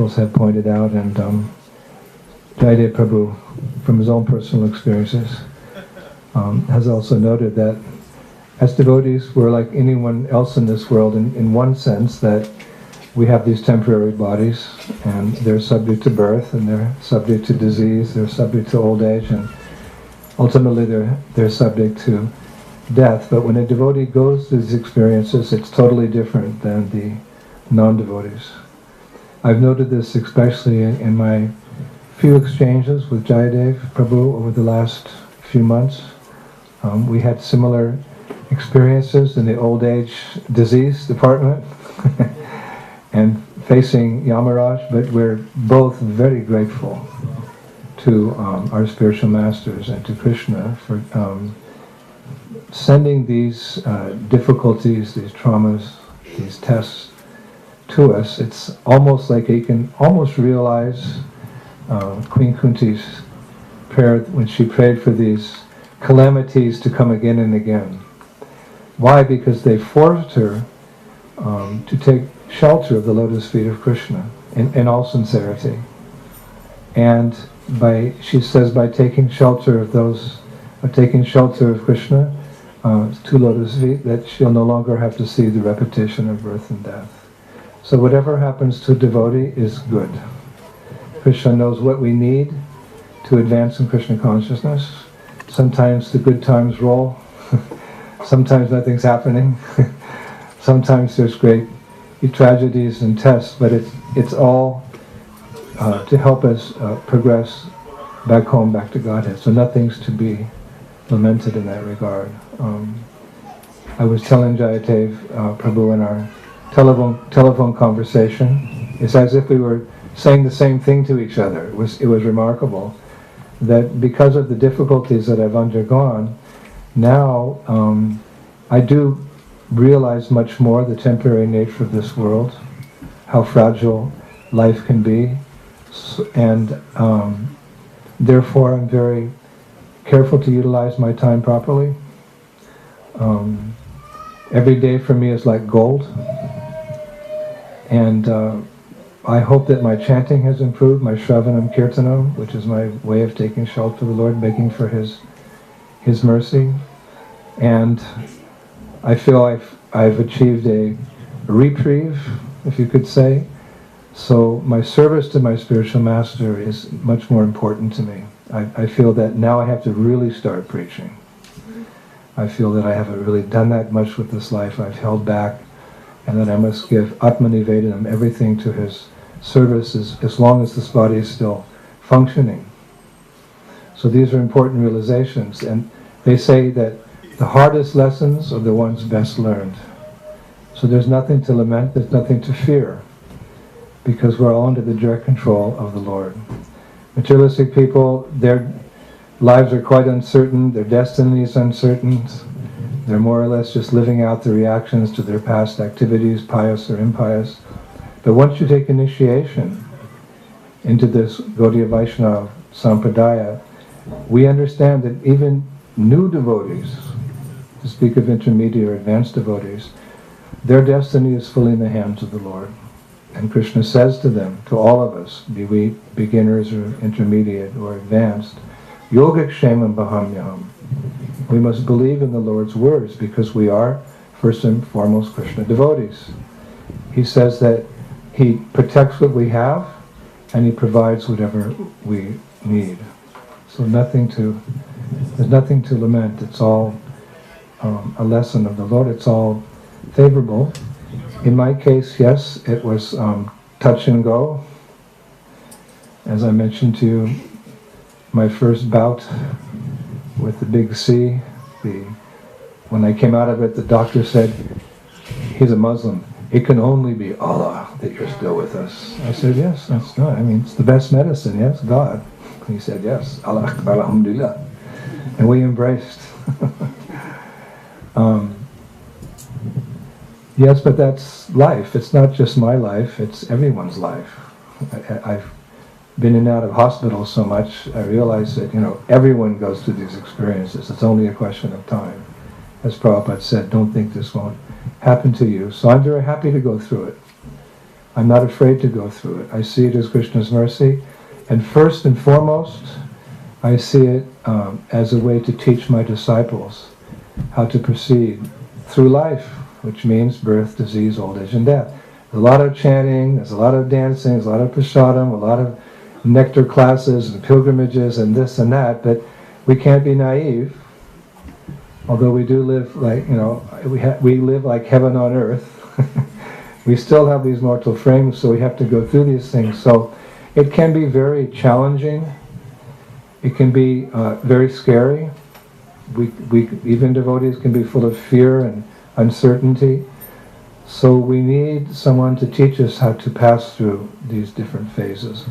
have pointed out, and Jayadeva Prabhu, from his own personal experiences, has also noted that as devotees, we're like anyone else in this world in one sense, that we have these temporary bodies, and they're subject to birth, and they're subject to disease, they're subject to old age, and ultimately they're subject to death. But when a devotee goes through these experiences, it's totally different than the non-devotees. I've noted this especially in my few exchanges with Jayadeva Prabhu over the last few months. We had similar experiences in the old age disease department and facing Yamaraj, but we're both very grateful to our spiritual masters and to Krishna for sending these difficulties, these traumas, these tests to us. It's almost like he can almost realize Queen Kunti's prayer when she prayed for these calamities to come again and again. Why? Because they forced her to take shelter of the lotus feet of Krishna in all sincerity. And she says, by taking shelter of Krishna, two lotus feet, that she'll no longer have to see the repetition of birth and death. So whatever happens to a devotee is good. Krishna knows what we need to advance in Krishna consciousness. Sometimes the good times roll. Sometimes nothing's happening. Sometimes there's great tragedies and tests, but it's all to help us progress back home, back to Godhead. So nothing's to be lamented in that regard. I was telling Jayadeva Prabhu in our telephone conversation, it's as if we were saying the same thing to each other. It was remarkable that because of the difficulties that I've undergone, now I do realize much more the temporary nature of this world, how fragile life can be, and therefore I'm very careful to utilize my time properly. Every day for me is like gold, and I hope that my chanting has improved, my Shravanam Kirtanam, which is my way of taking shelter of the Lord, begging for His mercy. And I feel I've achieved a reprieve, if you could say. So my service to my spiritual master is much more important to me. I feel that now I have to really start preaching. I feel that I haven't really done that much with this life. I've held back, and that I must give Atmanivedam, everything to his service as long as this body is still functioning. So these are important realizations, and they say that the hardest lessons are the ones best learned. So there's nothing to lament, there's nothing to fear, because we're all under the direct control of the Lord. Materialistic people, their lives are quite uncertain, their destiny is uncertain. They're more or less just living out the reactions to their past activities, pious or impious. But once you take initiation into this Gaudiya Vaishnava Sampradaya, we understand that even new devotees, to speak of intermediate or advanced devotees, their destiny is fully in the hands of the Lord. And Krishna says to them, to all of us, be we beginners or intermediate or advanced, Yogakshemam Bahamyam. We must believe in the Lord's words because we are, first and foremost, Krishna devotees. He says that He protects what we have and He provides whatever we need. So there's nothing to lament. It's all a lesson of the Lord. It's all favorable. In my case, yes, it was touch and go. As I mentioned to you, my first bout with the big C, when I came out of it, the doctor said, he's a Muslim, it can only be Allah that you're still with us. I said, yes, that's not, it's the best medicine, yes, God. And he said, yes, Allah Akbar, Alhamdulillah. And we embraced. Yes, but that's life. It's not just my life, it's everyone's life. I've been in and out of hospitals so much, I realize that, everyone goes through these experiences. It's only a question of time. As Prabhupada said, don't think this won't happen to you. So I'm very happy to go through it. I'm not afraid to go through it. I see it as Krishna's mercy. And first and foremost, I see it as a way to teach my disciples how to proceed through life, which means birth, disease, old age, and death. There's a lot of chanting, there's a lot of dancing, there's a lot of prasadam, a lot of nectar classes and pilgrimages and this and that, but we can't be naive. Although we do live like, we live like heaven on earth. We still have these mortal frames, so we have to go through these things. So it can be very challenging. It can be very scary. Even devotees can be full of fear and uncertainty. So we need someone to teach us how to pass through these different phases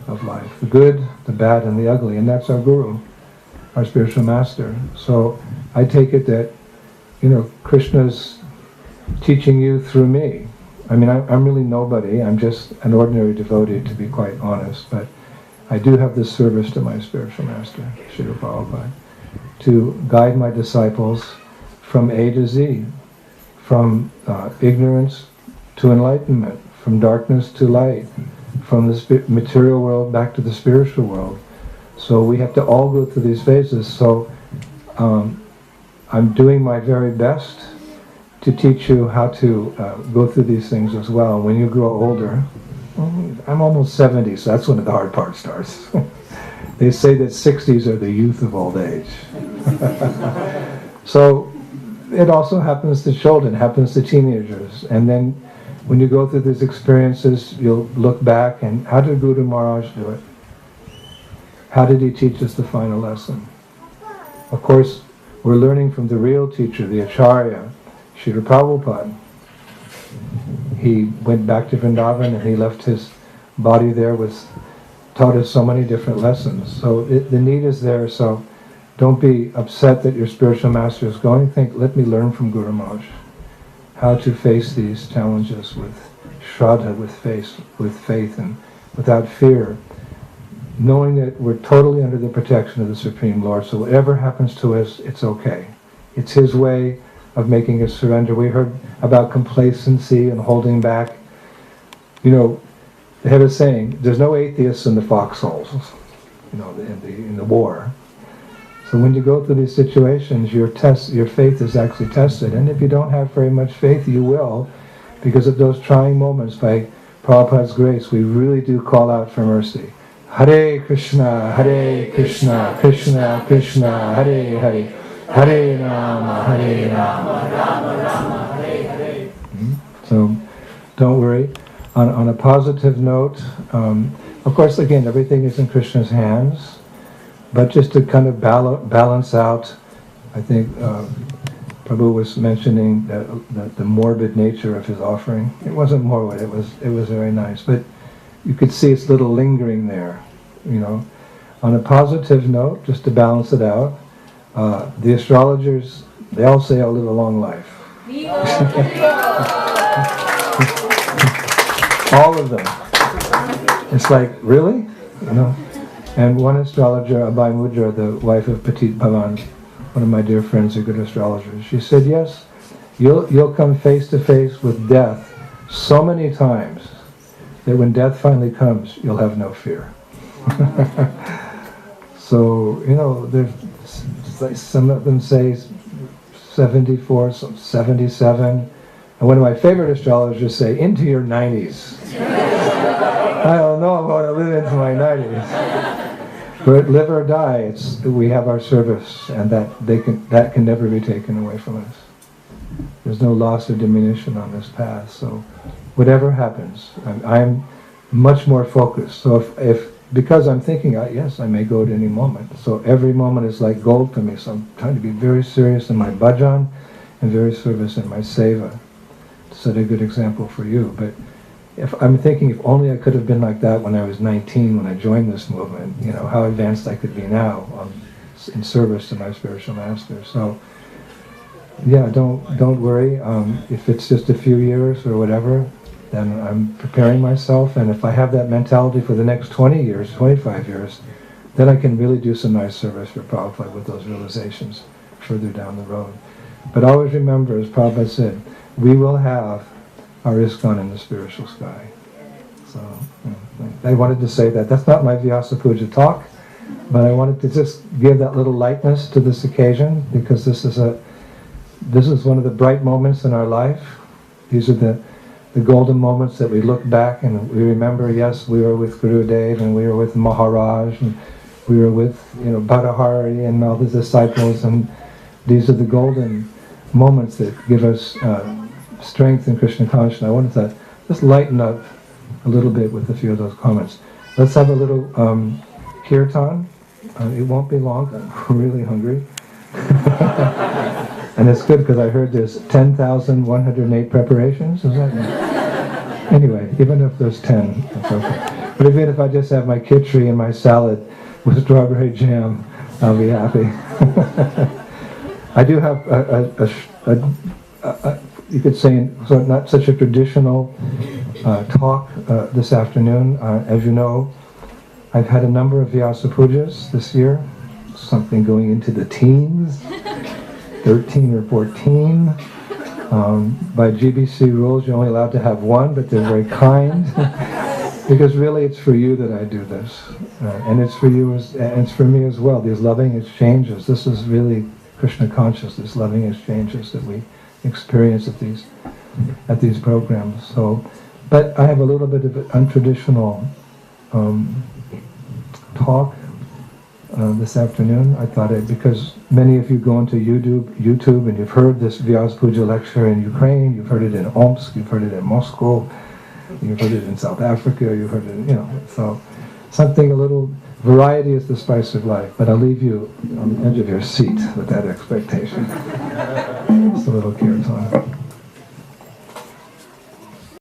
of life. The good, the bad, and the ugly. And that's our guru, our spiritual master. So I take it that, Krishna's teaching you through me. I mean, I'm really nobody. I'm just an ordinary devotee, to be quite honest. But I do have this service to my spiritual master, Srila Prabhupada, to guide my disciples from A to Z, from ignorance to enlightenment, from darkness to light, from the material world back to the spiritual world. So we have to all go through these phases. So I'm doing my very best to teach you how to go through these things as well. When you grow older, I'm almost 70, so that's when the hard part starts. They say that 60s are the youth of old age. So it also happens to children, happens to teenagers. And then when you go through these experiences, you'll look back and how did Guru Maharaj do it? How did he teach us the final lesson? Of course, we're learning from the real teacher, the Acharya, Srila Prabhupada. He went back to Vrindavan and he left his body there, taught us so many different lessons. So the need is there, so don't be upset that your spiritual master is going. Think, let me learn from Guru Maharaj how to face these challenges with shraddha, with faith and without fear, knowing that we're totally under the protection of the Supreme Lord, so whatever happens to us, it's okay. It's His way of making us surrender. We heard about complacency and holding back. They have a saying, there's no atheists in the foxholes, in the war. So when you go through these situations, your faith is actually tested. And if you don't have very much faith, you will, because of those trying moments. By Prabhupada's grace, we really do call out for mercy. Hare Krishna, Krishna Krishna, Hare Hare, Hare Rama, Rama Rama, Hare Hare. So don't worry. On a positive note, of course, again, everything is in Krishna's hands. But just to kind of balance out, I think Prabhu was mentioning the morbid nature of his offering. It wasn't morbid, it was very nice. But you could see it's a little lingering there, On a positive note, just to balance it out, the astrologers, they all say I'll live a long life. All of them. It's like, really? And one astrologer, Abhay Mudra, the wife of Petit Pavan, one of my dear friends, a good astrologer, she said, yes, you'll come face to face with death so many times that when death finally comes, you'll have no fear. So, some of them say 74, some 77, and one of my favorite astrologers say, into your 90s. I don't know if I want to live into my 90s. But live or die, we have our service, and that can never be taken away from us. There's no loss or diminution on this path. So whatever happens, I'm much more focused. So if because I'm thinking, yes, I may go at any moment. So every moment is like gold for me. So I'm trying to be very serious in my bhajan and very serious in my seva, to set a good example for you. But if I'm thinking, if only I could have been like that when I was 19, when I joined this movement, how advanced I could be now in service to my spiritual master. So, yeah, don't worry. If it's just a few years or whatever, then I'm preparing myself. And if I have that mentality for the next 20 years, 25 years, then I can really do some nice service for Prabhupada with those realizations further down the road. But always remember, as Prabhupada said, we will have our ISKCON in the spiritual sky. So I wanted to say that. That's not my Vyasa Puja talk, but I wanted to just give that little lightness to this occasion, because this is one of the bright moments in our life. These are the golden moments that we look back and we remember, yes, we were with Gurudeva and we were with Maharaj and we were with, Bhattahari and all the disciples, and these are the golden moments that give us strength in Krishna consciousness. I wanted to just lighten up a little bit with a few of those comments. Let's have a little kirtan. It won't be long. I'm really hungry. And it's good because I heard there's 10,108 preparations. Is that? Anyway, even if there's 10, that's okay. But even if I just have my khichdi and my salad with strawberry jam, I'll be happy. I do have you could say, so not such a traditional talk this afternoon. As you know, I've had a number of Vyasa Pujas this year, something going into the teens, 13 or 14. By GBC rules, you're only allowed to have one, but they're very kind. Because really it's for you that I do this. And it's for you, and it's for me as well. These loving exchanges, this is really Krishna consciousness, loving exchanges that we experience at these programs. So, but I have a little bit of an untraditional talk this afternoon. I thought because many of you go into YouTube and you've heard this Vyasa Puja lecture in Ukraine, you've heard it in Omsk, you've heard it in Moscow, you've heard it in South Africa, you've heard it, so something a little, variety is the spice of life, but I'll leave you on the edge of your seat with that expectation. Just a little kirtan.